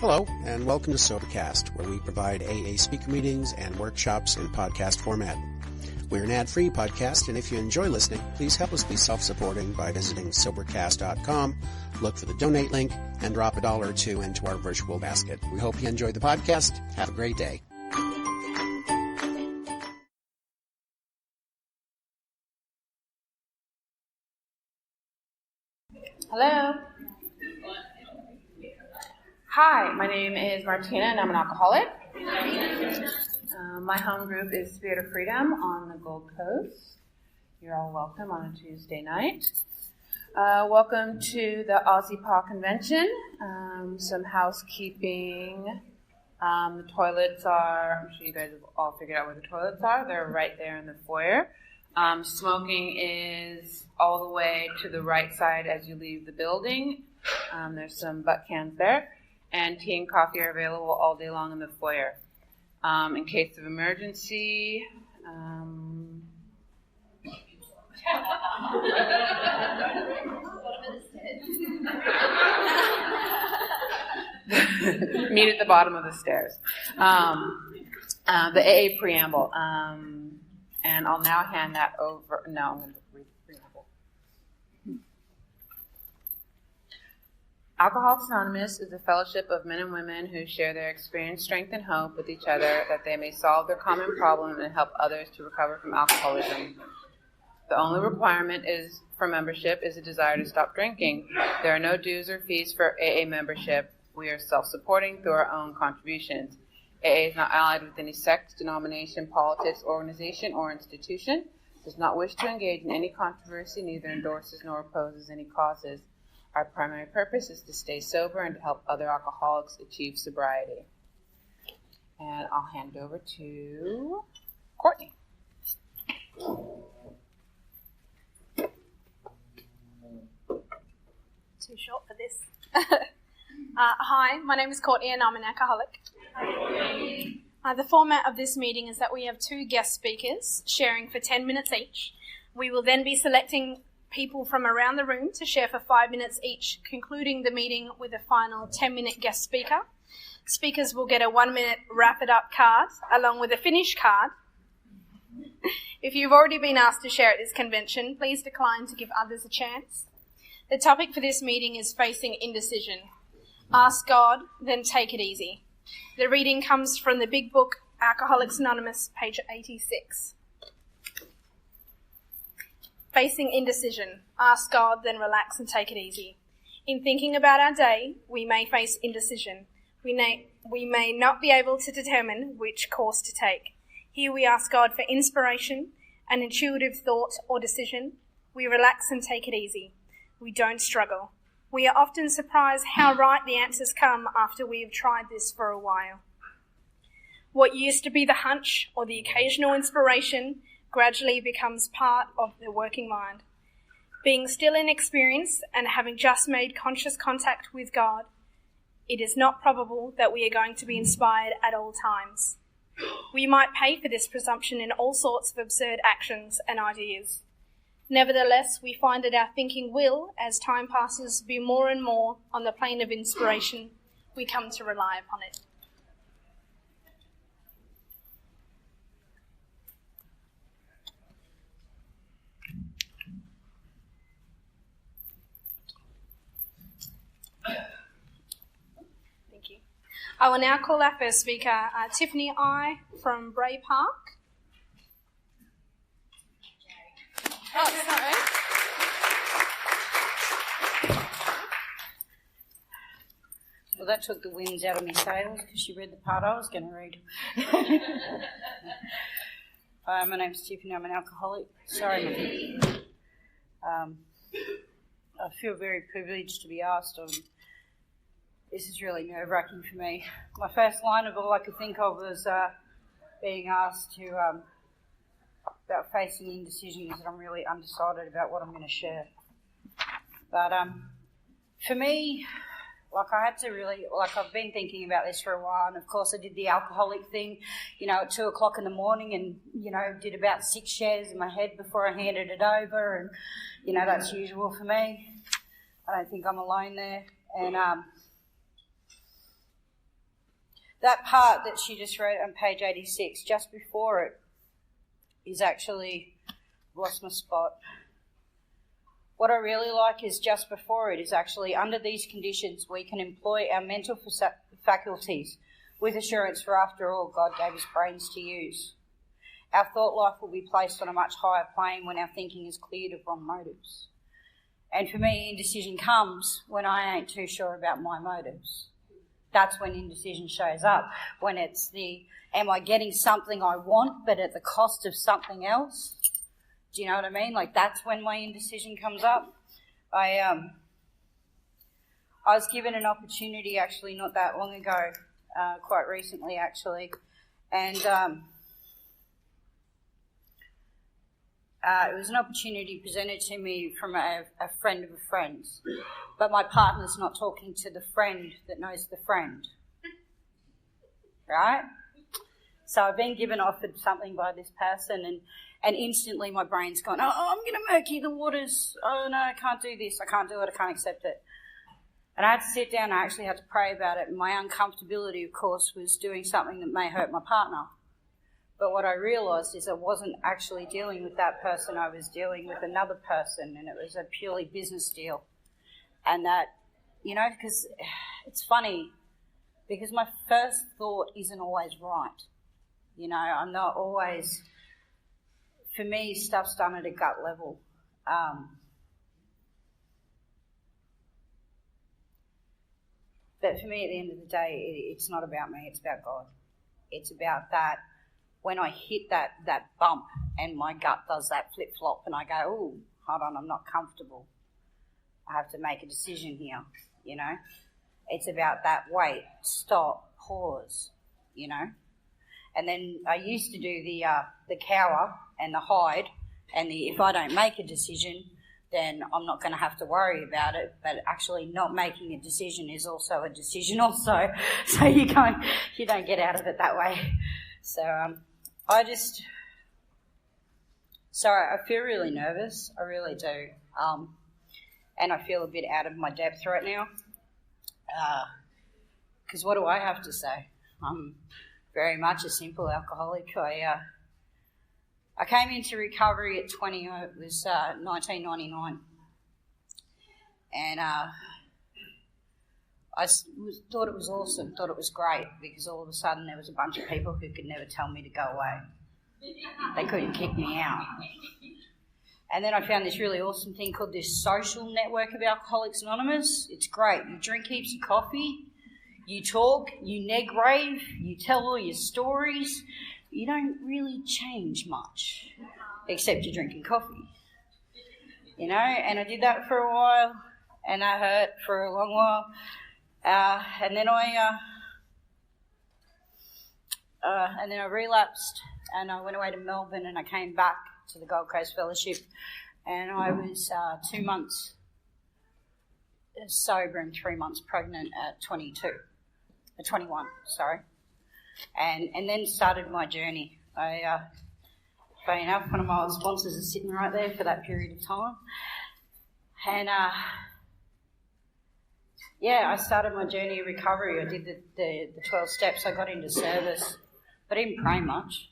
Hello, and welcome to SoberCast, where we provide AA speaker meetings and workshops in podcast format. We're an ad-free podcast, and if you enjoy listening, please help us be self-supporting by visiting Sobercast.com, look for the donate link, and drop $1 or $2 into our virtual basket. We hope you enjoy the podcast. Have a great day. Hello. Hi, my name is Martina and I'm an alcoholic. My home group is Spirit of Freedom on the Gold Coast. You're all welcome on a Tuesday night. Welcome to the AusYPAA convention. Some housekeeping. The toilets are, I'm sure you guys have all figured out where the toilets are. They're right there in the foyer. Smoking is all the way to the right side as you leave the building. There's some butt cans there. And tea and coffee are available all day long in the foyer. In case of emergency, meet at the bottom of the stairs. The AA preamble. And I'll now hand that over. No, I'm going to read the preamble. Alcoholics Anonymous is a fellowship of men and women who share their experience, strength, and hope with each other that they may solve their common problem and help others to recover from alcoholism. The only requirement for membership is a desire to stop drinking. There are no dues or fees for AA membership. We are self-supporting through our own contributions. AA is not allied with any sect, denomination, politics, organization, or institution, does not wish to engage in any controversy, neither endorses nor opposes any causes. Our primary purpose is to stay sober and to help other alcoholics achieve sobriety. And I'll hand it over to Courtney. Too short for this. Hi, my name is Courtney and I'm an alcoholic. The format of this meeting is that we have two guest speakers sharing for 10 minutes each. We will then be selecting people from around the room to share for 5 minutes each, concluding the meeting with a final 10-minute guest speaker. Speakers will get a 1-minute wrap-it-up card along with a finish card. If you've already been asked to share at this convention, please decline to give others a chance. The topic for this meeting is facing indecision. Ask God, then take it easy. The reading comes from the big book, Alcoholics Anonymous, page 86. Facing indecision. Ask God, then relax and take it easy. In thinking about our day, we may face indecision. We may not be able to determine which course to take. Here we ask God for inspiration, an intuitive thought or decision. We relax and take it easy. We don't struggle. We are often surprised how right the answers come after we have tried this for a while. What used to be the hunch or the occasional inspiration gradually becomes part of the working mind. Being still in experience and having just made conscious contact with God, it is not probable that we are going to be inspired at all times. We might pay for this presumption in all sorts of absurd actions and ideas. Nevertheless, we find that our thinking will, as time passes, be more and more on the plane of inspiration. We come to rely upon it. Thank you. I will now call our first speaker, Tiffany I from Bray Park. Oh, sorry. Well, that took the winds out of my sails because you read the part I was going to read. Hi, my name's Tiffany. I'm an alcoholic. Sorry, I feel very privileged to be asked. This is really nerve-wracking for me. My first line of all I could think of was being asked to about facing indecision is that I'm really undecided about what I'm going to share. But for me, I had to really, I've been thinking about this for a while, and of course I did the alcoholic thing, at 2 o'clock in the morning and, did about 6 shares in my head before I handed it over, and, that's usual for me. I don't think I'm alone there. And that part that she just wrote on page 86, just before it, is actually, lost my spot. What I really like is just before it is actually, under these conditions, we can employ our mental faculties with assurance, for after all, God gave us brains to use. Our thought life will be placed on a much higher plane when our thinking is cleared of wrong motives. And for me, indecision comes when I ain't too sure about my motives. That's when indecision shows up. When it's am I getting something I want but at the cost of something else? Do you know what I mean? Like, that's when my indecision comes up. I was given an opportunity actually not that long ago, quite recently actually, and it was an opportunity presented to me from a friend of a friend's, but my partner's not talking to the friend that knows the friend, right? So I've been offered something by this person, and instantly my brain's gone, oh, I'm going to murky the waters. Oh, no, I can't do this. I can't do it. I can't accept it. And I had to sit down. I actually had to pray about it. And my uncomfortability, of course, was doing something that may hurt my partner. But what I realised is I wasn't actually dealing with that person. I was dealing with another person, and it was a purely business deal. And that, you know, because it's funny, because my first thought isn't always right. You know, I'm not always... For me, stuff's done at a gut level. But for me, at the end of the day, it's not about me, it's about God. It's about that, when I hit that bump and my gut does that flip-flop and I go, oh, hold on, I'm not comfortable. I have to make a decision here, you know. It's about that, wait, stop, pause, you know. And then I used to do the cower and the hide, and if I don't make a decision, then I'm not going to have to worry about it. But actually not making a decision is also a decision also. So you don't get out of it that way. So I feel really nervous. I really do. And I feel a bit out of my depth right now. Because what do I have to say? I'm very much a simple alcoholic. I came into recovery at 20, it was 1999. And thought it was awesome, thought it was great, because all of a sudden there was a bunch of people who could never tell me to go away. They couldn't kick me out. And then I found this really awesome thing called this social network of Alcoholics Anonymous. It's great. You drink heaps of coffee, you talk, you neg rave, you tell all your stories. You don't really change much, except you're drinking coffee, you know. And I did that for a while, and that hurt for a long while. And then I relapsed, and I went away to Melbourne, and I came back to the Gold Coast Fellowship, and I was 2 months sober and 3 months pregnant at 21. And then started my journey. Funny enough, one of my sponsors is sitting right there for that period of time. And I started my journey of recovery. I did the 12 steps. I got into service, but I didn't pray much.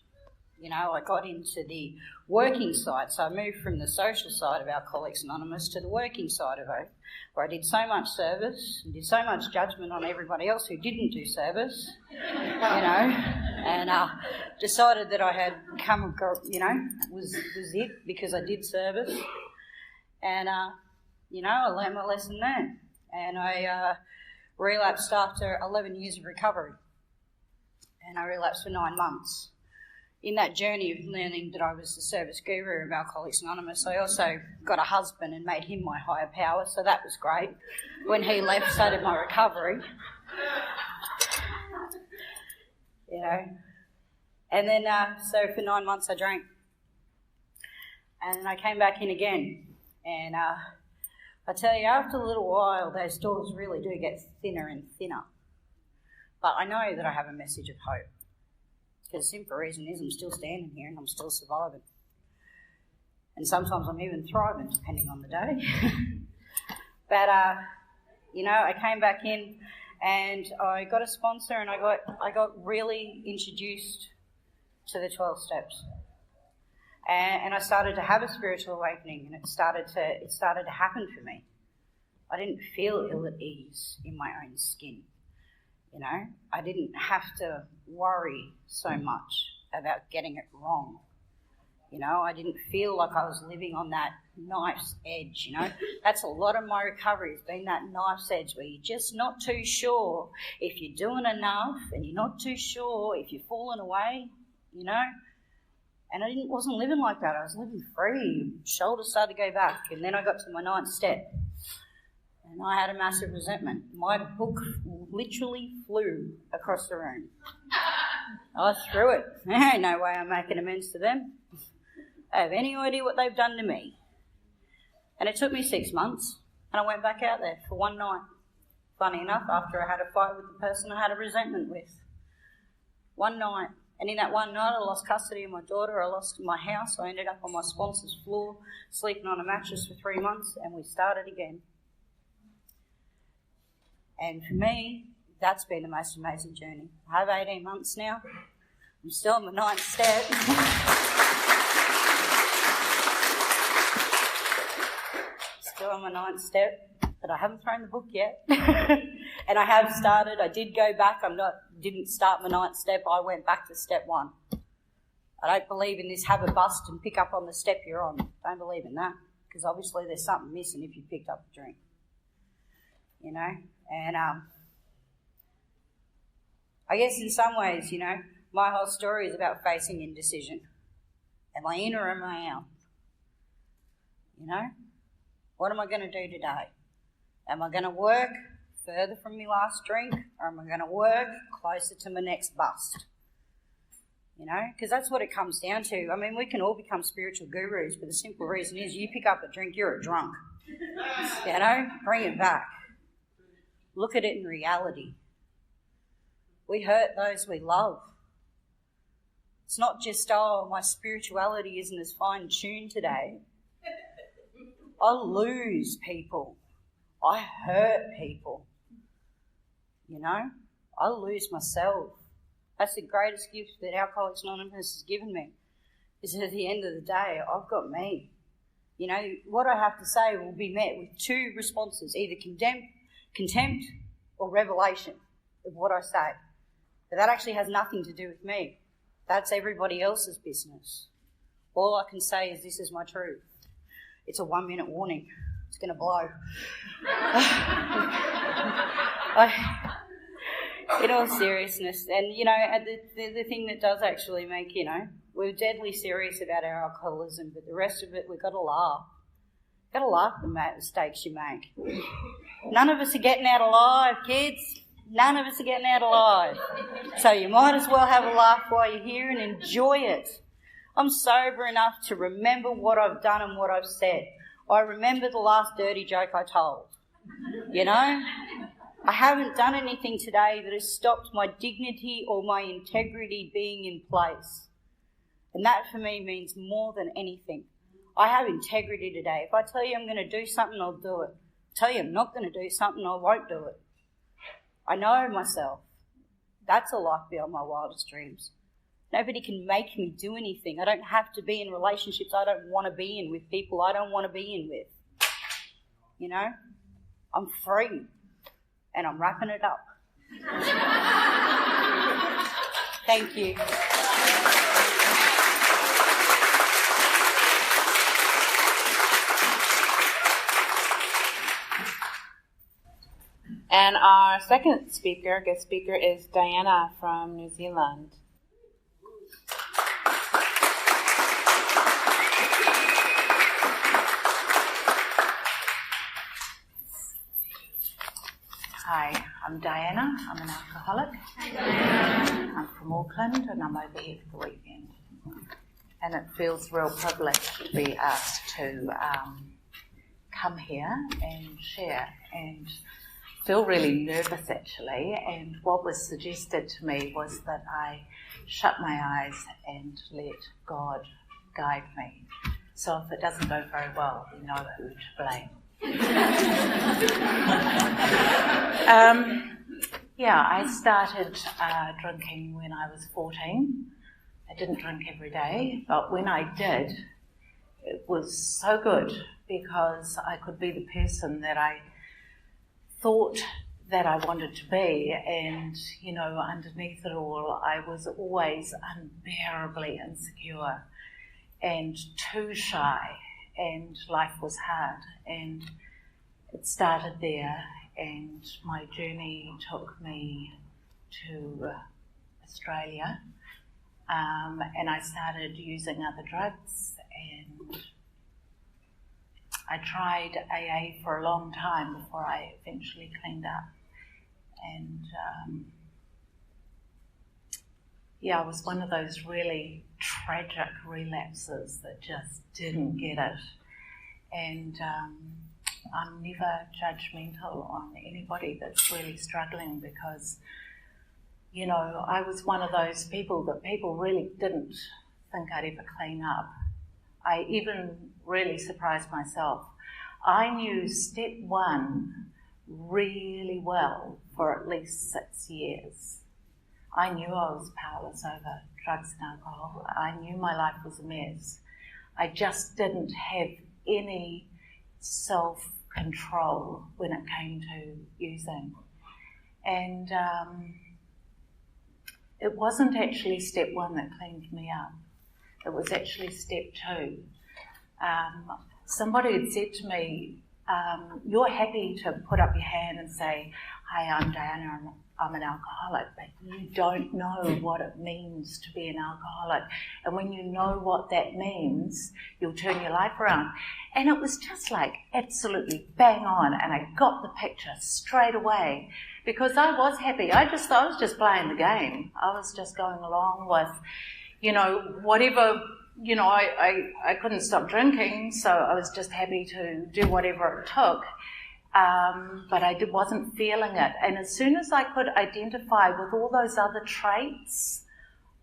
You know, I got into the working side. So I moved from the social side of Alcoholics Anonymous to the working side of it, where I did so much service and did so much judgment on everybody else who didn't do service, you know, and decided that I had come, you know, was it, because I did service. And, you know, I learned my lesson there. And I relapsed after 11 years of recovery. And I relapsed for 9 months. In that journey of learning that I was the service guru of Alcoholics Anonymous, I also got a husband and made him my higher power, so that was great. When he left, so did my recovery. You know. And then, so for 9 months I drank. And then I came back in again. And I tell you, after a little while, those doors really do get thinner and thinner. But I know that I have a message of hope. Because the simple reason is I'm still standing here and I'm still surviving. And sometimes I'm even thriving, depending on the day. But, you know, I came back in, And I got a sponsor, and I got really introduced to the 12 steps. And I started to have a spiritual awakening, and it started to happen for me. I didn't feel ill at ease in my own skin. You know, I didn't have to worry so much about getting it wrong. You know, I didn't feel like I was living on that knife's edge, you know. That's a lot of my recovery, has been that knife's edge where you're just not too sure if you're doing enough, and you're not too sure if you're falling away, you know. And I wasn't living like that. I was living free. Shoulders started to go back. And then I got to my 9th step. And I had a massive resentment. My book literally flew across the room. I threw it. There ain't no way I'm making amends to them. I have any idea what they've done to me. And it took me 6 months. And I went back out there for one night. Funny enough, after I had a fight with the person I had a resentment with. One night. And in that one night, I lost custody of my daughter. I lost my house. I ended up on my sponsor's floor, sleeping on a mattress for 3 months, and we started again. And for me, that's been the most amazing journey. I have 18 months now. I'm still on my 9th step. Still on my 9th step. But I haven't thrown the book yet. And I have started. I did go back. Didn't start my 9th step. I went back to step 1. I don't believe in this have a bust and pick up on the step you're on. Don't believe in that. Because obviously there's something missing if you picked up a drink. You know? And I guess in some ways, you know, my whole story is about facing indecision. Am I in or am I out? You know? What am I going to do today? Am I going to work further from my last drink, or am I going to work closer to my next bust? You know, because that's what it comes down to. I mean, we can all become spiritual gurus, but the simple reason is you pick up a drink, you're a drunk. You know, bring it back. Look at it in reality. We hurt those we love. It's not just, oh, my spirituality isn't as fine-tuned today. I lose people. I hurt people, you know. I lose myself. That's the greatest gift that Alcoholics Anonymous has given me, is that at the end of the day, I've got me. You know, what I have to say will be met with 2 responses, either contempt or revelation of what I say. But that actually has nothing to do with me. That's everybody else's business. All I can say is this is my truth. It's a 1-minute warning. It's going to blow. In all seriousness, and, you know, the thing that does actually make, you know, we're deadly serious about our alcoholism, but the rest of it, we've got to laugh. Got to laugh at the mistakes you make. None of us are getting out alive, kids. None of us are getting out alive. So you might as well have a laugh while you're here and enjoy it. I'm sober enough to remember what I've done and what I've said. I remember the last dirty joke I told. You know? I haven't done anything today that has stopped my dignity or my integrity being in place. And that for me means more than anything. I have integrity today. If I tell you I'm going to do something, I'll do it. Tell you I'm not going to do something, I won't do it. I know myself. That's a life beyond my wildest dreams. Nobody can make me do anything. I don't have to be in relationships I don't want to be in with people I don't want to be in with. You know? I'm free. And I'm wrapping it up. Thank you. And our second guest speaker, is Diana from New Zealand. Hi, I'm Diana. I'm an alcoholic. I'm from Auckland and I'm over here for the weekend. And it feels real privileged to be asked to come here and share, and feel really nervous actually. And what was suggested to me was that I shut my eyes and let God guide me. So if it doesn't go very well, you know who to blame. Yeah, I started drinking when I was 14. I didn't drink every day, but when I did, it was so good because I could be the person that I thought that I wanted to be, and, you know, underneath it all, I was always unbearably insecure and too shy, and life was hard, and it started there, and my journey took me to Australia, and I started using other drugs, and I tried AA for a long time before I eventually cleaned up. And I was one of those really tragic relapses that just didn't get it. And I'm never judgmental on anybody that's really struggling because, you know, I was one of those people that people really didn't think I'd ever clean up. I even really surprised myself. I knew step one really well for at least 6 years. I knew I was powerless over drugs and alcohol. I knew my life was a mess. I just didn't have any self-control when it came to using. And it wasn't actually step one that cleaned me up. It was actually step two. Somebody had said to me, you're happy to put up your hand and say, hi, I'm Diana, I'm an alcoholic, but you don't know what it means to be an alcoholic. And when you know what that means, you'll turn your life around. And it was just like absolutely bang on, and I got the picture straight away because I was happy. I was just playing the game. I was just going along with, you know, whatever. You know, I couldn't stop drinking, so I was just happy to do whatever it took, but I wasn't feeling it. And as soon as I could identify with all those other traits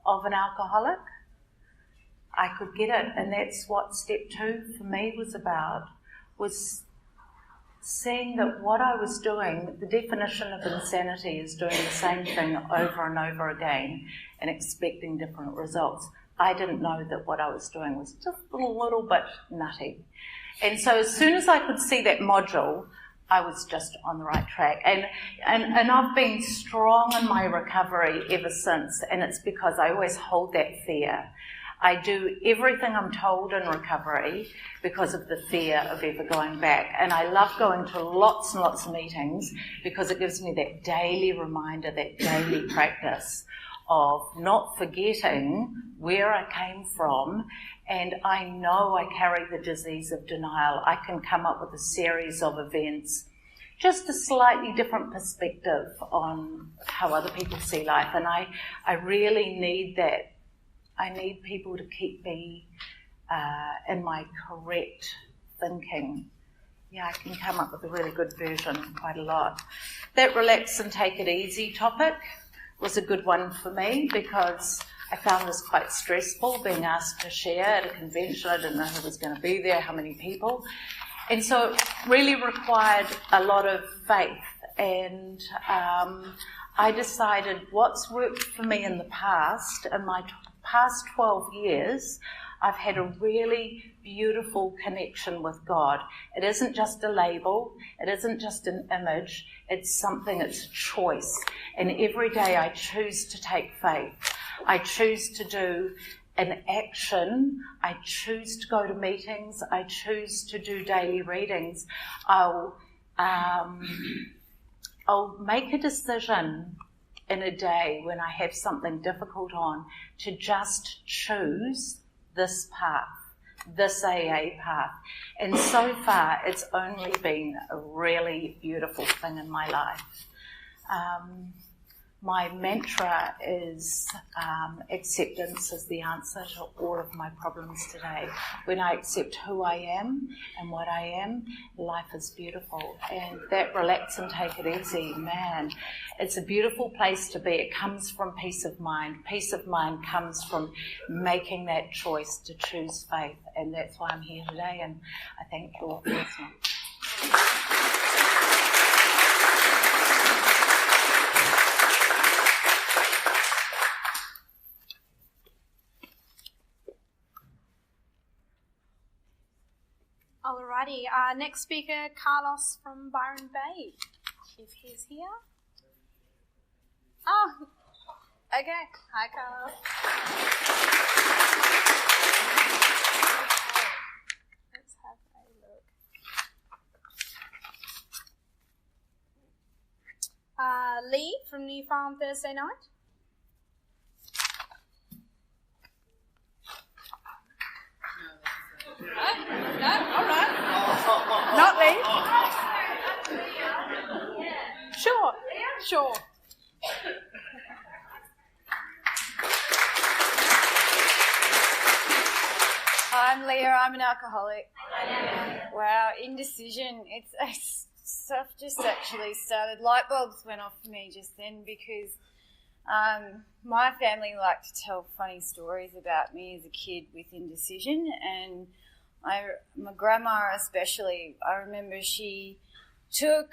of an alcoholic, I could get it. And that's what step two for me was about, was seeing that what I was doing, the definition of insanity is doing the same thing over and over again and expecting different results. I didn't know that what I was doing was just a little bit nutty. And so as soon as I could see that module, I was just on the right track. And I've been strong in my recovery ever since, and it's because I always hold that fear. I do everything I'm told in recovery because of the fear of ever going back. And I love going to lots and lots of meetings because it gives me that daily reminder, that daily practice of not forgetting where I came from, and I know I carry the disease of denial. I can come up with a series of events, just a slightly different perspective on how other people see life, and I really need that. I need people to keep me in my correct thinking. Yeah, I can come up with a really good version quite a lot. That relax and take it easy topic was a good one for me because I found this quite stressful, being asked to share at a convention. I didn't know who was going to be there, how many people. And so it really required a lot of faith. And I decided what's worked for me in the past, in my past 12 years, I've had a really beautiful connection with God. It isn't just a label, it isn't just an image, it's something, it's a choice. And every day I choose to take faith. I choose to do an action. I choose to go to meetings. I choose to do daily readings. I'll make a decision in a day when I have something difficult on to just choose this path, this AA path. And so far, it's only been a really beautiful thing in my life. My mantra is acceptance is the answer to all of my problems today. When I accept who I am and what I am, life is beautiful. And that relax and take it easy, man, it's a beautiful place to be. It comes from peace of mind. Peace of mind comes from making that choice to choose faith. And that's why I'm here today. And I thank you all for listening. Alrighty, next speaker, Carlos from Byron Bay, if he's here. Oh, okay. Hi, Carlos. Let's have a look. Lee from New Farm Thursday night. No, all right. Not Lee. Sure. I'm Leah, I'm an alcoholic. Wow, indecision. It's stuff just actually started. Light bulbs went off for me just then because my family liked to tell funny stories about me as a kid with indecision, and my grandma especially, I remember she took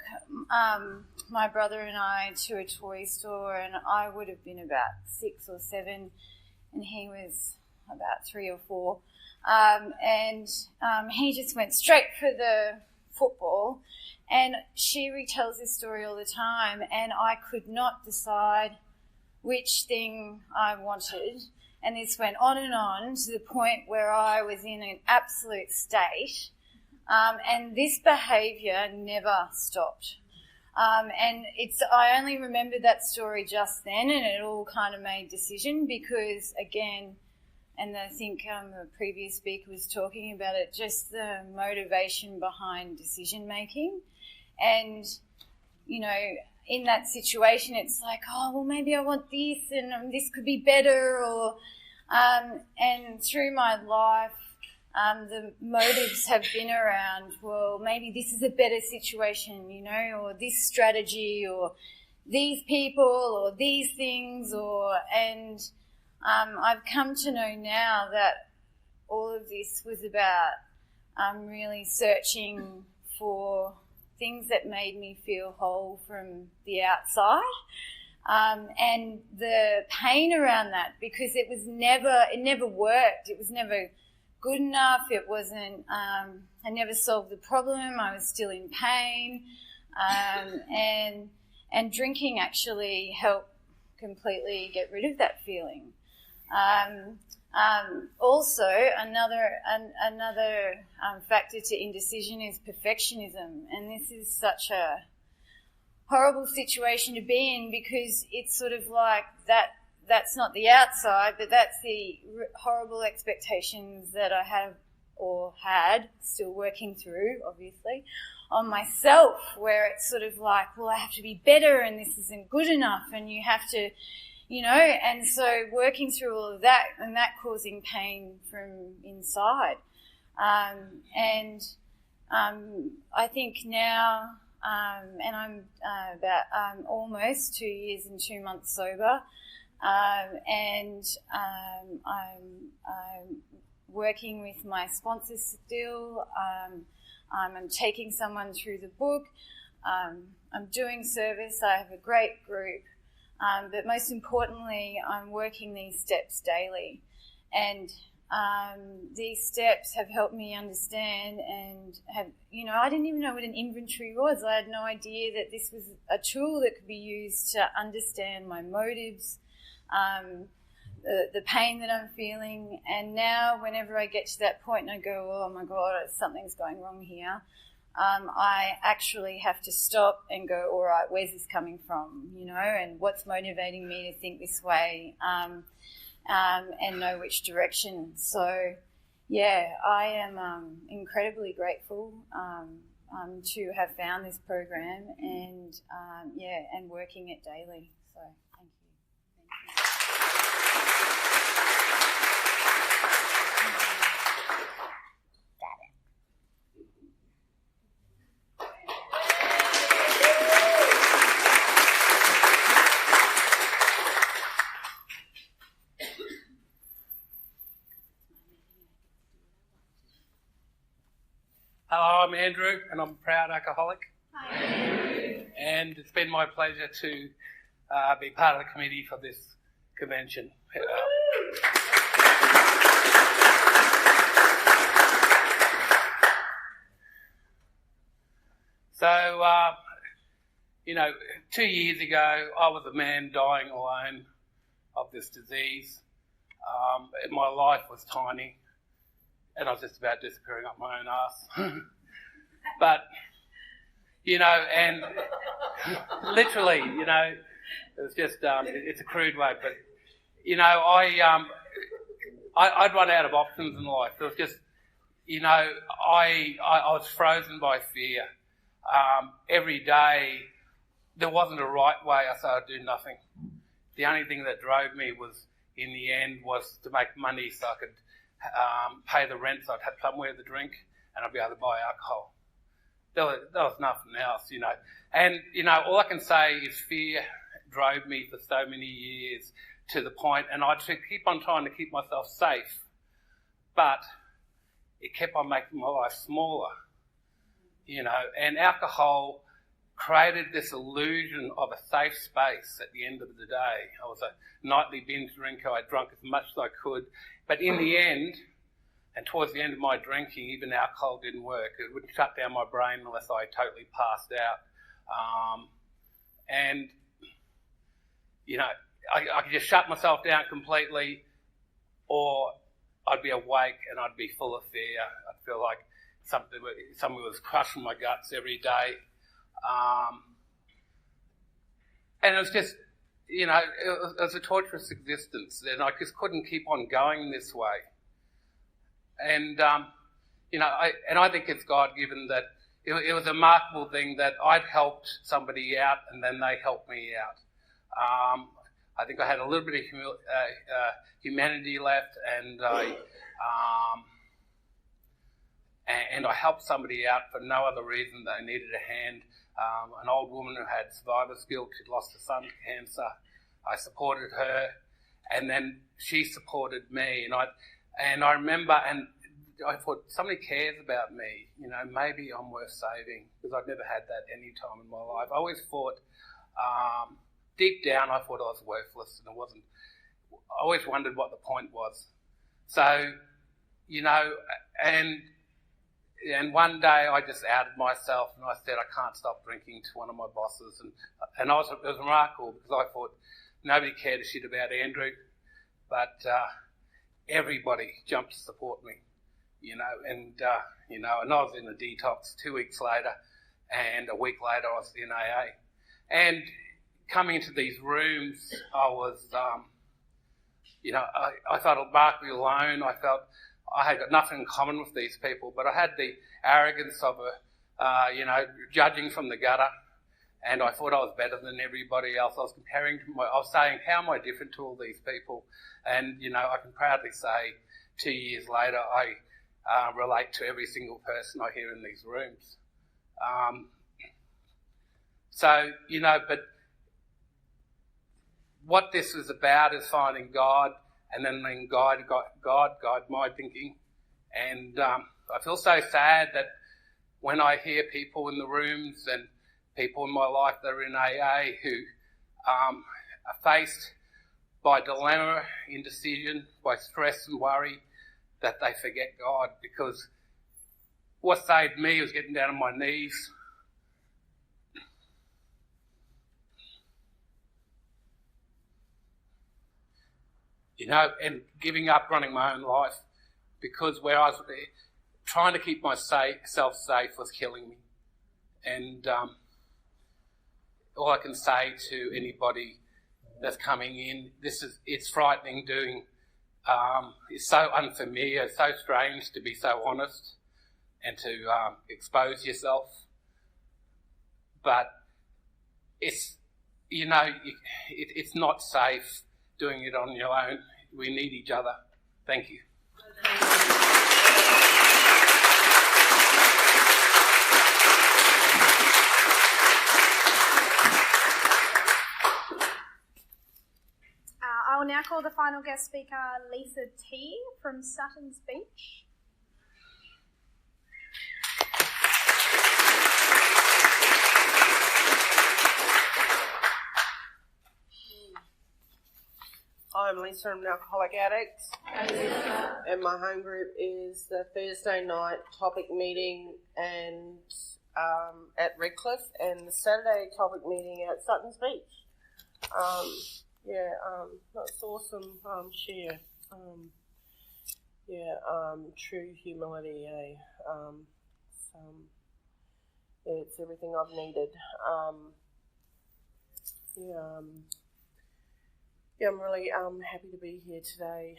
my brother and I to a toy store, and I would have been about 6 or 7 and he was about 3 or 4. And he just went straight for the football, and she retells this story all the time, and I could not decide which thing I wanted, and this went on and on to the point where I was in an absolute state, and this behaviour never stopped. And I only remembered that story just then, and it all kind of made decision because, again, and I think the previous speaker was talking about it, just the motivation behind decision making. And, you know, in that situation, it's like, oh, well, maybe I want this and this could be better. Or and through my life, the motives have been around, well, maybe this is a better situation, you know, or this strategy or these people or these things and I've come to know now that all of this was about really searching for things that made me feel whole from the outside, and the pain around that, because it never worked. It was never good enough. It wasn't. I never solved the problem. I was still in pain, and drinking actually helped completely get rid of that feeling. Also, another factor to indecision is perfectionism, and this is such a horrible situation to be in because it's sort of like that's not the outside, but that's the horrible expectations that I have or had, still working through, obviously, on myself, where it's sort of like, well, I have to be better and this isn't good enough, and you have to, you know, and so working through all of that and that causing pain from inside. I think now, and I'm about almost 2 years and 2 months sober, and I'm working with my sponsors still. I'm taking someone through the book. I'm doing service. I have a great group. But most importantly, I'm working these steps daily. And these steps have helped me understand and have, you know, I didn't even know what an inventory was. I had no idea that this was a tool that could be used to understand my motives, the pain that I'm feeling. And now whenever I get to that point and I go, oh my God, something's going wrong here, I actually have to stop and go, all right, where's this coming from, you know, and what's motivating me to think this way, and know which direction. So, yeah, I am incredibly grateful to have found this program and, and working it daily. So, thank you. Hello, I'm Andrew, and I'm a proud alcoholic. Hi, Andrew. And it's been my pleasure to be part of the committee for this convention. So, 2 years ago, I was a man dying alone of this disease. My life was tiny, and I was just about disappearing up my own arse. But, and literally, it was just, it's a crude way, but, I'd run out of options in life. It was just, I was frozen by fear. Every day, there wasn't a right way, so I'd do nothing. The only thing that drove me was, in the end, was to make money so I could pay the rent, so I'd have somewhere to drink, and I'd be able to buy alcohol. There was nothing else, And, all I can say is fear drove me for so many years to the point, and I'd keep on trying to keep myself safe, but it kept on making my life smaller, and alcohol created this illusion of a safe space at the end of the day. I was a nightly binge drinker. I drank as much as I could, but in the end, and towards the end of my drinking, even alcohol didn't work. It wouldn't shut down my brain unless I totally passed out. I could just shut myself down completely, or I'd be awake and I'd be full of fear. I'd feel like something was crushing my guts every day. And it was just, it was a torturous existence, and I just couldn't keep on going this way. And, I think it's God-given that it was a remarkable thing that I'd helped somebody out and then they helped me out. I think I had a little bit of humanity left, and I helped somebody out for no other reason than they needed a hand. An old woman who had survivor's guilt, she'd lost a son to cancer. I supported her, and then she supported me. And I remember, and I thought, somebody cares about me. Maybe I'm worth saving, because I've never had that any time in my life. I always thought, deep down, I thought I was worthless, and I wasn't. I always wondered what the point was. So, and one day I just outed myself, and I said I can't stop drinking to one of my bosses, and it was remarkable, because I thought nobody cared a shit about Andrew, but everybody jumped to support me, and I was in a detox 2 weeks later, and a week later I was in AA, and coming into these rooms, I was, I felt remarkably alone. I felt I had got nothing in common with these people, but I had the arrogance of judging from the gutter, and I thought I was better than everybody else. I was I was saying, how am I different to all these people? And, I can proudly say 2 years later, I relate to every single person I hear in these rooms. But what this is about is finding God, and then letting God guide my thinking. And I feel so sad that when I hear people in the rooms and people in my life that are in AA who are faced by dilemma, indecision, by stress and worry, that they forget God, because what saved me was getting down on my knees, and giving up running my own life, because where I was trying to keep myself safe was killing me. And all I can say to anybody that's coming in, it's frightening it's so unfamiliar, so strange to be so honest and to expose yourself. But it's not safe doing it on your own. We need each other. Thank you. I will now call the final guest speaker, Lisa T. from Sutton's Beach. I'm Lisa, I'm an alcoholic addict, and my home group is the Thursday night topic meeting, and at Redcliffe and the Saturday topic meeting at Sutton's Beach. That's awesome share. True humility, it's everything I've needed. I'm really happy to be here today.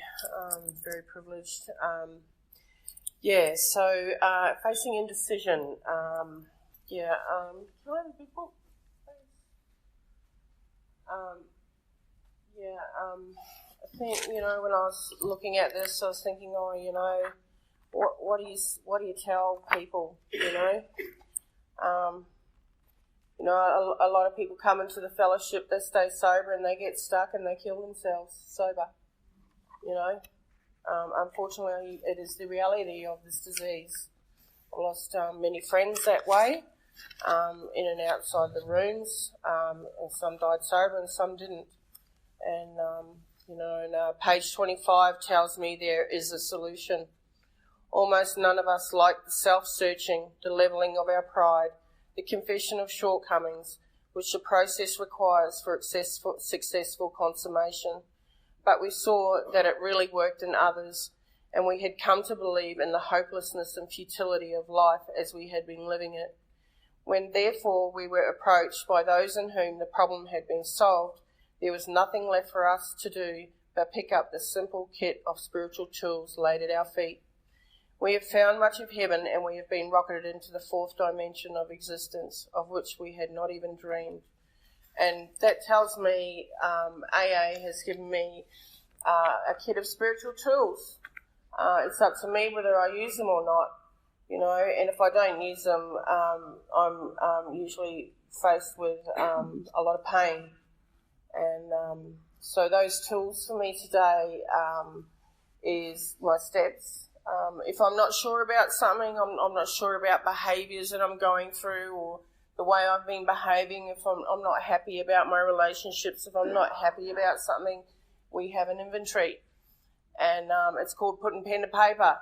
Very privileged. Facing indecision. Can I have a big book, please? I think, when I was looking at this, I was thinking, what do you tell people, a lot of people come into the fellowship, they stay sober and they get stuck and they kill themselves sober, Unfortunately, it is the reality of this disease. I lost many friends that way, in and outside the rooms, and some died sober and some didn't. And, page 25 tells me there is a solution. Almost none of us like the self-searching, the levelling of our pride, the confession of shortcomings, which the process requires for successful consummation. But we saw that it really worked in others, and we had come to believe in the hopelessness and futility of life as we had been living it. When therefore we were approached by those in whom the problem had been solved, there was nothing left for us to do but pick up the simple kit of spiritual tools laid at our feet. We have found much of heaven, and we have been rocketed into the fourth dimension of existence, of which we had not even dreamed. And that tells me AA has given me a kit of spiritual tools. It's up to me whether I use them or not, and if I don't use them, I'm usually faced with a lot of pain. And so those tools for me today is my steps. If I'm not sure about something, I'm not sure about behaviours that I'm going through or the way I've been behaving, if I'm not happy about my relationships, if I'm not happy about something, we have an inventory. And it's called putting pen to paper.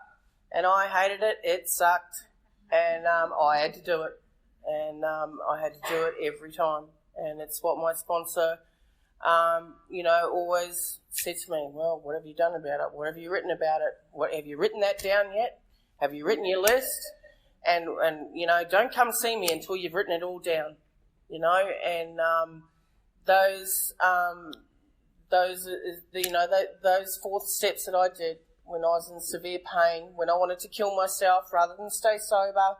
And I hated it. It sucked. And I had to do it. And I had to do it every time. And it's what my sponsor, always said to me, well, what have you done about it? What have you written about it? What have you written that down yet? Have you written your list? And don't come see me until you've written it all down, and those 4 steps that I did when I was in severe pain, when I wanted to kill myself rather than stay sober,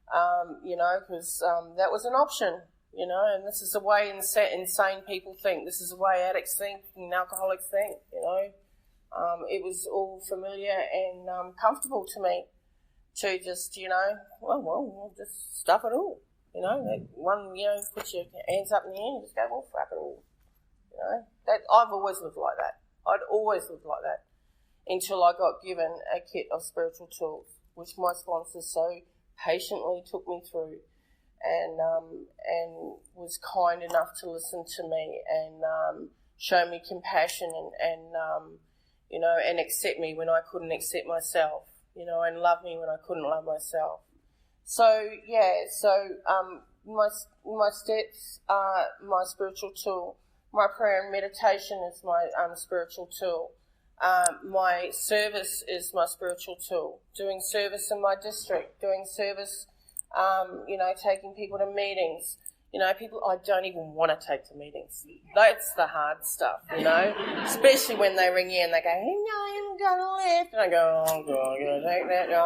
because that was an option, and this is the way insane people think. This is the way addicts think and alcoholics think, It was all familiar and comfortable to me. To just, we'll just stuff it all, that one, put your hands up in the air and just go, well, fuck it all, that I've always lived like that. I'd always lived like that until I got given a kit of spiritual tools, which my sponsor so patiently took me through and was kind enough to listen to me and show me compassion and accept me when I couldn't accept myself. And love me when I couldn't love myself. So my steps are my spiritual tool. My prayer and meditation is my spiritual tool. My service is my spiritual tool. Doing service in my district, doing service, taking people to meetings. People I don't even want to take to meetings. That's the hard stuff, especially when they ring you and they go, hey, no, I'm going to left. And I go, oh, God, I'm going to take that. No,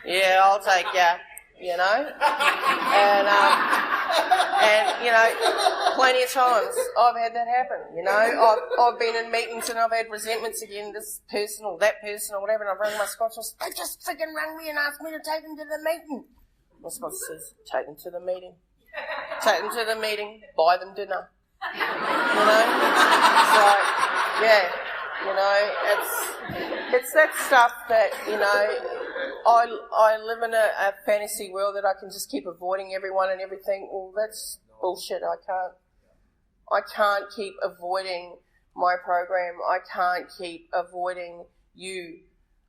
yeah, I'll take you, And plenty of times I've had that happen, I've been in meetings and I've had resentments again, this person or that person or whatever, and I've rung my sponsor, they just freaking rang me and asked me to take them to the meeting. My sponsor says, take them to the meeting. Take them to the meeting, buy them dinner. It's that stuff that, I live in a fantasy world that I can just keep avoiding everyone and everything. Well, that's bullshit. I can't keep avoiding my program. I can't keep avoiding you.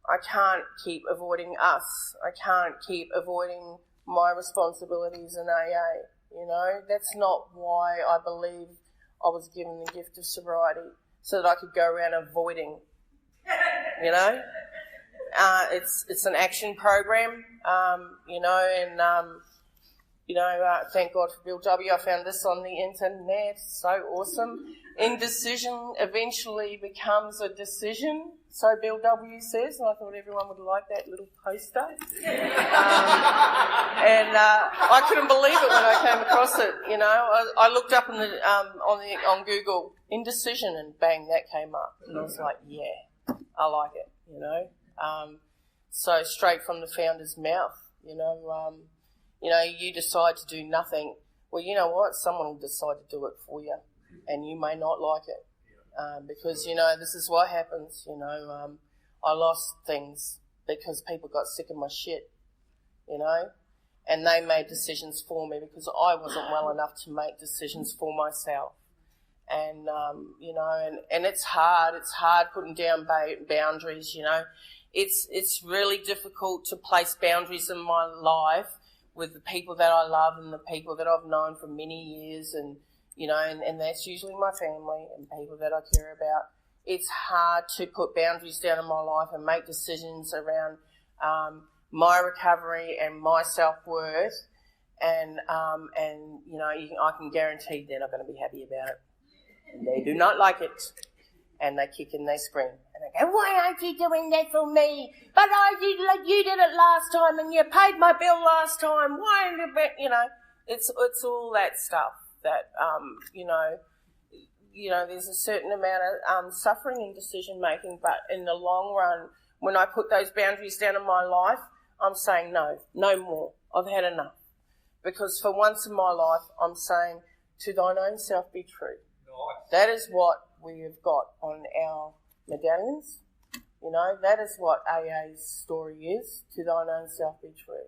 I can't keep avoiding us. I can't keep avoiding my responsibilities in AA. You know, that's not why I believe I was given the gift of sobriety, so that I could go around avoiding. You know, it's an action program. You know, and thank God for Bill W. I found this on the internet. So awesome. Indecision eventually becomes a decision, so Bill W. says, and I thought everyone would like that little poster. I couldn't believe it when I came across it. You know, I looked up on Google indecision, and bang, that came up, and I was like, yeah, I like it. You know, so straight from the founder's mouth. You know, you decide to do nothing. Well, you know what? Someone will decide to do it for you, and you may not like it. Because, you know, this is what happens, you know. I lost things because people got sick of my shit, you know, and they made decisions for me because I wasn't well enough to make decisions for myself. And, you know, and it's hard putting down boundaries, you know. It's really difficult to place boundaries in my life with the people that I love and the people that I've known for many years, and you know, and that's usually my family and people that I care about. It's hard to put boundaries down in my life and make decisions around my recovery and my self-worth, and you know, I can guarantee they're not going to be happy about it. They do not like it, and they kick and they scream and they go, "Why aren't you doing that for me? But you did it last time, and you paid my bill last time. Why?" You know, it's all that stuff. That, you know, there's a certain amount of suffering in decision making, but in the long run, when I put those boundaries down in my life, I'm saying no more. I've had enough. Because for once in my life, I'm saying, to thine own self be true. Nice. That is what we have got on our medallions. You know, that is what AA's story is, to thine own self be true.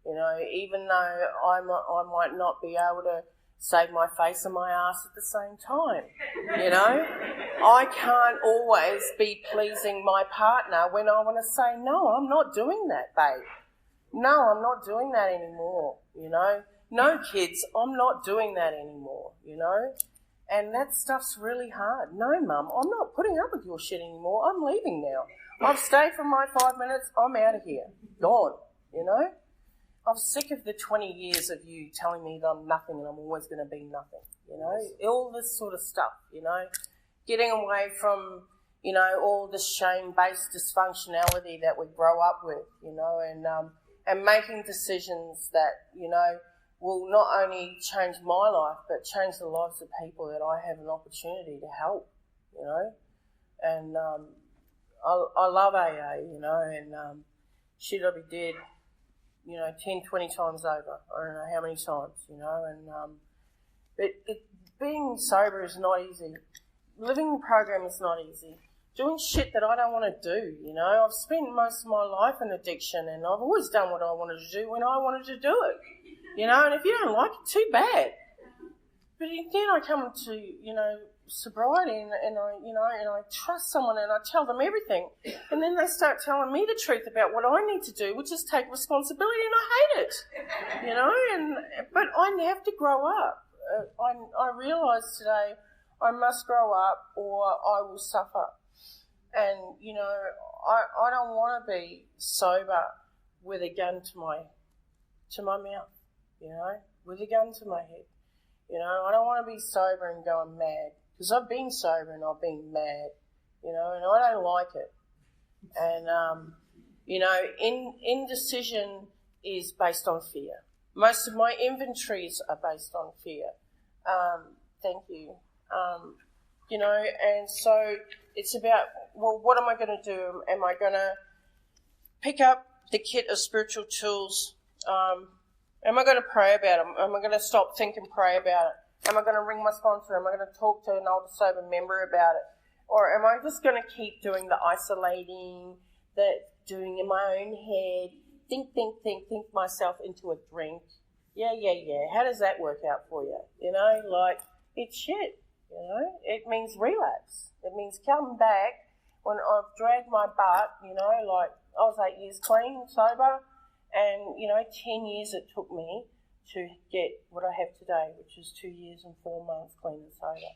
You know, even though I might not be able to save my face and my ass at the same time, you know. I can't always be pleasing my partner when I want to say, no, I'm not doing that, babe. No, I'm not doing that anymore, you know. No, kids, I'm not doing that anymore, you know. And that stuff's really hard. No, Mum, I'm not putting up with your shit anymore. I'm leaving now. I've stayed for my 5 minutes. I'm out of here. Gone, you know. I'm sick of the 20 years of you telling me that I'm nothing and I'm always going to be nothing, you know, all this sort of stuff, you know, getting away from, you know, all the shame-based dysfunctionality that we grow up with, you know, and making decisions that, you know, will not only change my life but change the lives of people that I have an opportunity to help, you know, and I love AA, you know, and shit I'll be dead, you know, 10, 20 times over. I don't know how many times, you know, and being sober is not easy. Living the program is not easy. Doing shit that I don't want to do, you know. I've spent most of my life in addiction, and I've always done what I wanted to do when I wanted to do it, you know, and if you don't like it, too bad. But then I come to, you know, sobriety and I trust someone and I tell them everything, and then they start telling me the truth about what I need to do, which is take responsibility, and I hate it, you know. But I have to grow up. I realise today I must grow up or I will suffer, and you know, I don't want to be sober with a gun to my mouth, you know, with a gun to my head. You know, I don't want to be sober and going mad, because I've been sober and I've been mad, you know, and I don't like it. And, you know, indecision is based on fear. Most of my inventories are based on fear. Thank you. You know, and so it's about, well, what am I going to do? Am I going to pick up the kit of spiritual tools? Am I going to pray about it? Am I going to stop, think and pray about it? Am I going to ring my sponsor? Am I going to talk to an older sober member about it? Or am I just going to keep doing the isolating, doing in my own head, think myself into a drink? Yeah. How does that work out for you? You know, like, it's shit, you know. It means relapse. It means come back when I've dragged my butt, you know, like I was 8 years clean, sober, And, 10 years it took me to get what I have today, which is 2 years and 4 months clean and sober.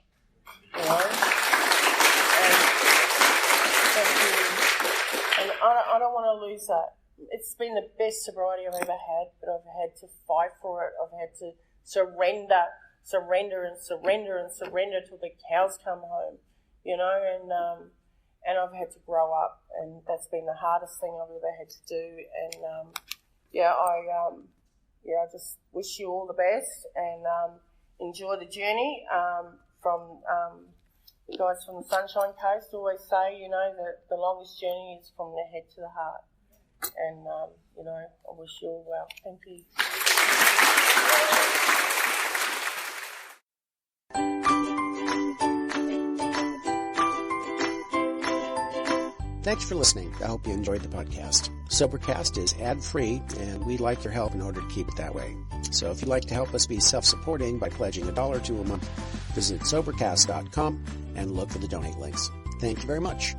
And I don't want to lose that. It's been the best sobriety I've ever had, but I've had to fight for it. I've had to surrender till the cows come home, and I've had to grow up, and that's been the hardest thing I've ever had to do. And I just wish you all the best, and enjoy the journey. From the guys from the Sunshine Coast always say, that the longest journey is from the head to the heart. And, I wish you all well. Thank you. Thanks for listening. I hope you enjoyed the podcast. Sobercast is ad-free, and we'd like your help in order to keep it that way. So if you'd like to help us be self-supporting by pledging $1 or $2 a month, visit Sobercast.com and look for the donate links. Thank you very much.